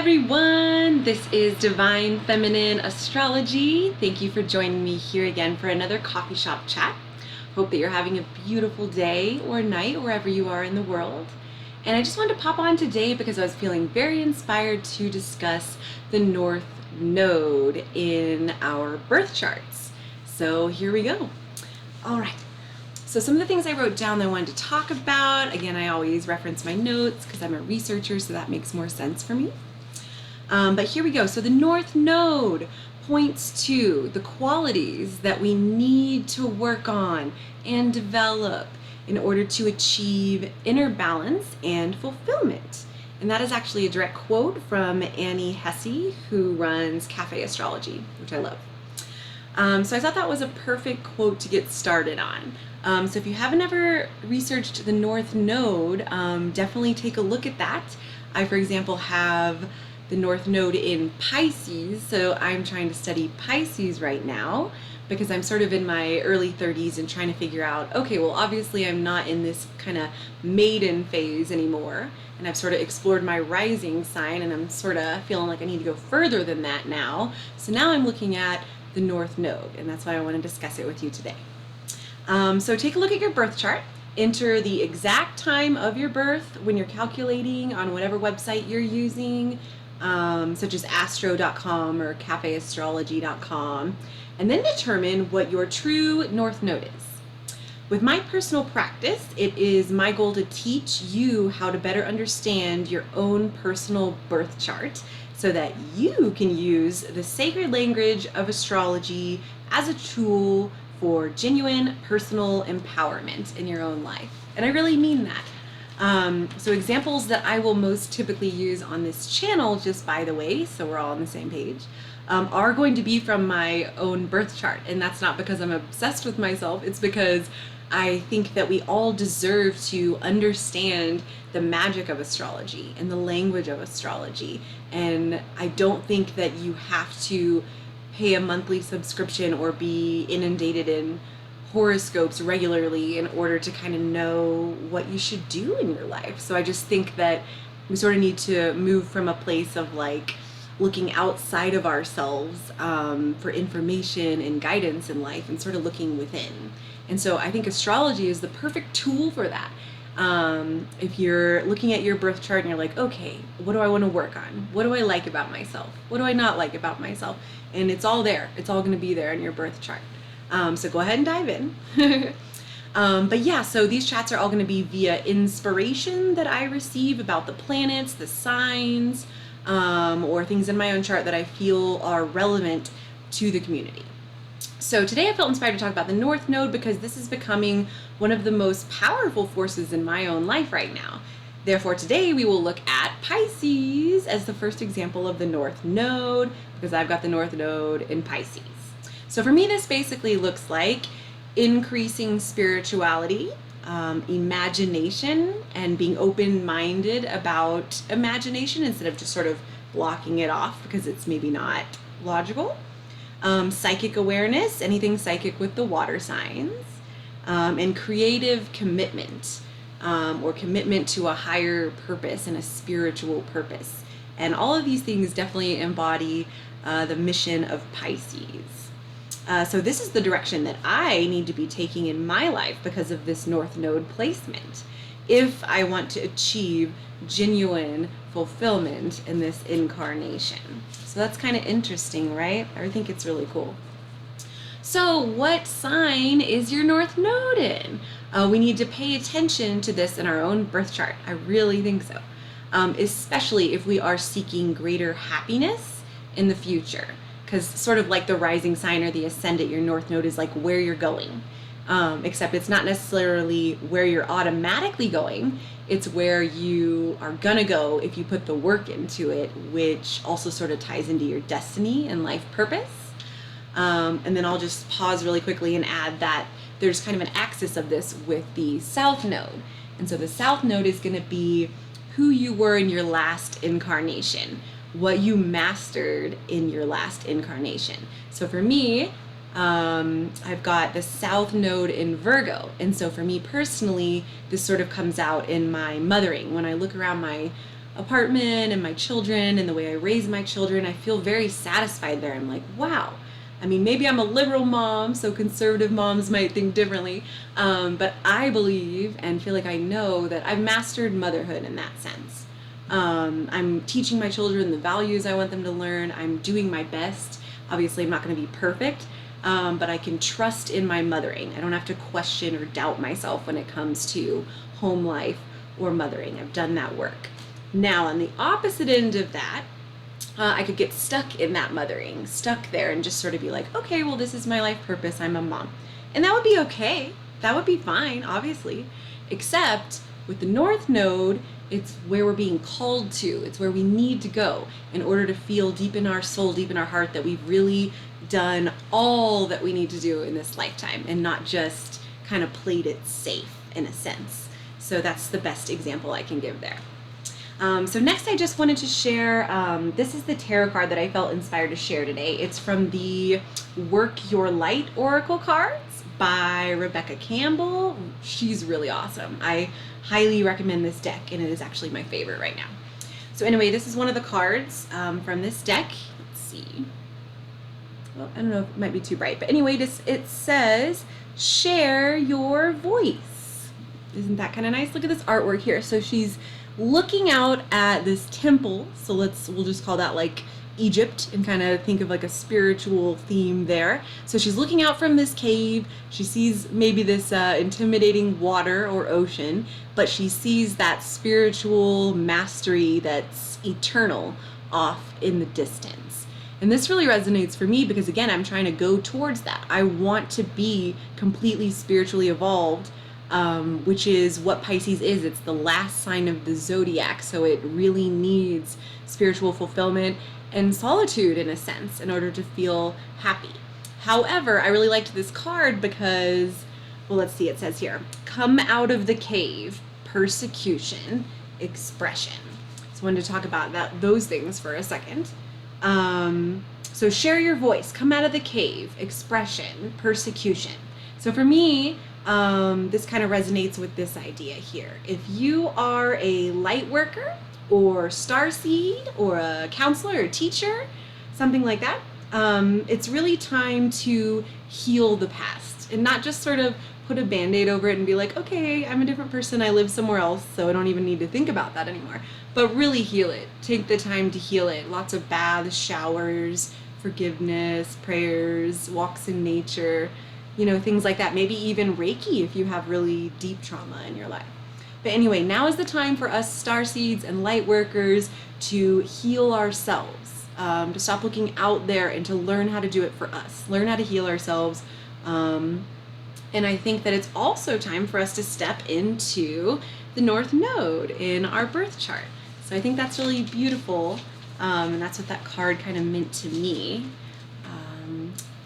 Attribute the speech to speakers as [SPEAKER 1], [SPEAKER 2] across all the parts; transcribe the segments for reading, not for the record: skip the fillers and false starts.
[SPEAKER 1] everyone, this is Divine Feminine Astrology. Thank you for joining me here again for another coffee shop chat. Hope that you're having a beautiful day or night wherever you are in the world. And I just wanted to pop on today because I was feeling very inspired to discuss the North Node in our birth charts. So here we go. All right. So some of the things I wrote down that I wanted to talk about, again, I always reference my notes because I'm a researcher, so that makes more sense for me. But here we go. So the North Node points to the qualities that we need to work on and develop in order to achieve inner balance and fulfillment. And that is actually a direct quote from Annie Hesse, who runs Cafe Astrology, which I love. So I thought that was a perfect quote to get started on. So if you haven't ever researched the North Node, definitely take a look at that. I, for example, have the North Node in Pisces, so I'm trying to study Pisces right now because I'm sort of in my early 30s and trying to figure out, okay, well, obviously I'm not in this kind of maiden phase anymore, and I've sort of explored my rising sign, and I'm sort of feeling like I need to go further than that now. So now I'm looking at the North Node, and that's why I want to discuss it with you today. So take a look at your birth chart. Enter the exact time of your birth when you're calculating on whatever website you're using, such as astro.com or cafeastrology.com, and then determine what your true North Node is. With my personal practice, it is my goal to teach you how to better understand your own personal birth chart so that you can use the sacred language of astrology as a tool for genuine personal empowerment in your own life. And I really mean that. So examples that I will most typically use on this channel, just by the way, so we're all on the same page, are going to be from my own birth chart. And that's not because I'm obsessed with myself, it's because I think that we all deserve to understand the magic of astrology and the language of astrology. And I don't think that you have to pay a monthly subscription or be inundated in horoscopes regularly in order to kind of know what you should do in your life. So I just think that we sort of need to move from a place of like looking outside of ourselves for information and guidance in life and sort of looking within. And so I think astrology is the perfect tool for that. If you're looking at your birth chart and you're like, okay, what do I want to work on? What do I like about myself? What do I not like about myself? And it's all there. It's all going to be there in your birth chart. So go ahead and dive in. But yeah, so these chats are all going to be via inspiration that I receive about the planets, the signs, or things in my own chart that I feel are relevant to the community. So today I felt inspired to talk about the North Node because this is becoming one of the most powerful forces in my own life right now. Therefore, today we will look at Pisces as the first example of the North Node because I've got the North Node in Pisces. So for me, this basically looks like increasing spirituality, imagination, and being open-minded about imagination instead of just sort of blocking it off because it's maybe not logical. Psychic awareness, anything psychic with the water signs, and creative commitment, or commitment to a higher purpose and a spiritual purpose. And all of these things definitely embody the mission of Pisces. So this is the direction that I need to be taking in my life because of this North Node placement, if I want to achieve genuine fulfillment in this incarnation. So that's kind of interesting, right? I think it's really cool. So what sign is your North Node in? We need to pay attention to this in our own birth chart. I really think so. Especially if we are seeking greater happiness in the future. Because sort of like the rising sign or the ascendant, your North Node is like where you're going. Except it's not necessarily where you're automatically going. It's where you are gonna go if you put the work into it, which also sort of ties into your destiny and life purpose. And then I'll just pause really quickly and add that there's kind of an axis of this with the South Node. And so the South Node is gonna be who you were in your last incarnation, what you mastered in your last incarnation. So for me, I've got the South Node in Virgo. And so for me personally, this sort of comes out in my mothering. When I look around my apartment and my children and the way I raise my children, I feel very satisfied there. I'm like, wow. I mean, maybe I'm a liberal mom, so conservative moms might think differently, but I believe and feel like I know that I've mastered motherhood in that sense. I'm teaching my children the values I want them to learn. I'm doing my best. Obviously, I'm not going to be perfect, but I can trust in my mothering. I don't have to question or doubt myself when it comes to home life or mothering. I've done that work. Now, on the opposite end of that, I could get stuck in that mothering, stuck there and just sort of be like, okay, well, this is my life purpose. I'm a mom. And that would be okay. That would be fine, obviously. Except with the North Node, it's where we're being called to. It's where we need to go in order to feel deep in our soul, deep in our heart, that we've really done all that we need to do in this lifetime and not just kind of played it safe in a sense. So that's the best example I can give there. So next I just wanted to share, this is the tarot card that I felt inspired to share today. It's from the Work Your Light Oracle cards by Rebecca Campbell. She's really awesome. I highly recommend this deck, and it is actually my favorite right now. So anyway, this is one of the cards from this deck. Let's see. Well, I don't know if it might be too bright, but anyway, it says, share your voice. Isn't that kind of nice? Look at this artwork here. So she's looking out at this temple, so we'll just call that like Egypt and kind of think of like a spiritual theme there. So she's looking out from this cave. She sees maybe this intimidating water or ocean, but she sees that spiritual mastery that's eternal off in the distance. And this really resonates for me because, again, I'm trying to go towards that. I want to be completely spiritually evolved, which is what Pisces is. It's the last sign of the zodiac, so it really needs spiritual fulfillment and solitude in a sense in order to feel happy. However, I really liked this card because, well, let's see, it says here, come out of the cave, persecution, expression. So I wanted to talk about those things for a second. So share your voice, come out of the cave, expression, persecution. So for me, this kind of resonates with this idea here. If you are a light worker or starseed or a counselor or teacher, something like that, it's really time to heal the past and not just sort of put a band-aid over it and be like, okay, I'm a different person, I live somewhere else, so I don't even need to think about that anymore. But really heal it. Take the time to heal it. Lots of baths, showers, forgiveness, prayers, walks in nature, things like that. Maybe even Reiki if you have really deep trauma in your life. But anyway, now is the time for us starseeds and light workers to heal ourselves, to stop looking out there and to learn how to do it for us, learn how to heal ourselves. And I think that it's also time for us to step into the North Node in our birth chart. So I think that's really beautiful, and that's what that card kind of meant to me.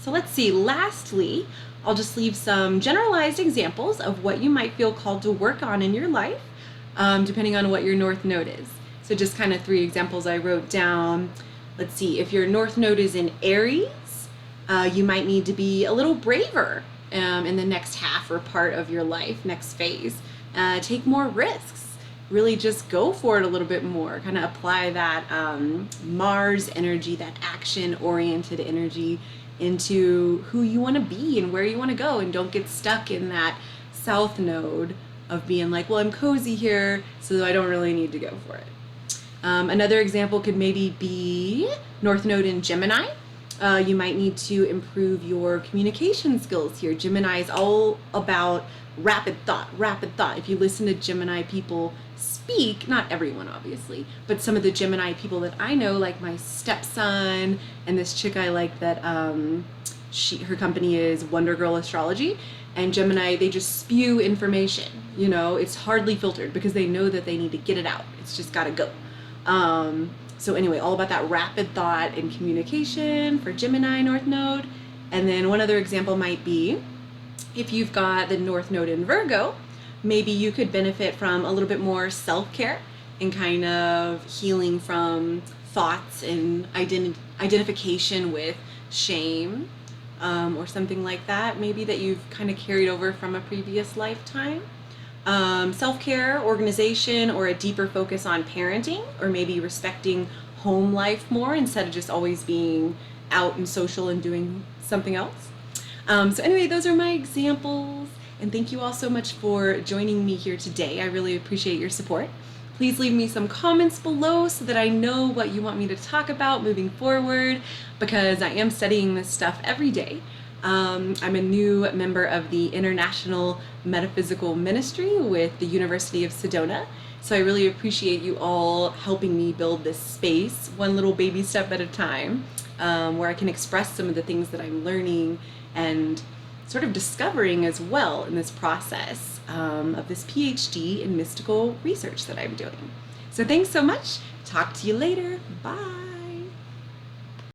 [SPEAKER 1] So let's see, lastly, I'll just leave some generalized examples of what you might feel called to work on in your life, depending on what your North Node is. So just kind of 3 examples I wrote down. Let's see, if your North Node is in Aries, you might need to be a little braver in the next half or part of your life, next phase. Take more risks. Really just go for it a little bit more. Kind of apply that Mars energy, that action-oriented energy into who you want to be and where you want to go, and don't get stuck in that South Node of being like, well, I'm cozy here, so I don't really need to go for it. Another example could maybe be North Node in Gemini. You might need to improve your communication skills here. Gemini is all about rapid thought. If you listen to Gemini people speak, not everyone obviously, but some of the Gemini people that I know, like my stepson and this chick I like that her company is Wonder Girl Astrology, and Gemini, they just spew information. It's hardly filtered because they know that they need to get it out. It's just got to go. So anyway, all about that rapid thought and communication for Gemini North Node. And then one other example might be if you've got the North Node in Virgo, maybe you could benefit from a little bit more self-care and kind of healing from thoughts and identification with shame, or something like that, maybe that you've kind of carried over from a previous lifetime. self-care, organization, or a deeper focus on parenting, or maybe respecting home life more instead of just always being out and social and doing something else. So anyway, those are my examples, and thank you all so much for joining me here today. I really appreciate your support. Please leave me some comments below so that I know what you want me to talk about moving forward, because I am studying this stuff every day. I'm a new member of the International Metaphysical Ministry with the University of Sedona. So I really appreciate you all helping me build this space, one little baby step at a time, where I can express some of the things that I'm learning and sort of discovering as well in this process of this PhD in mystical research that I'm doing. So thanks so much. Talk to you later. Bye.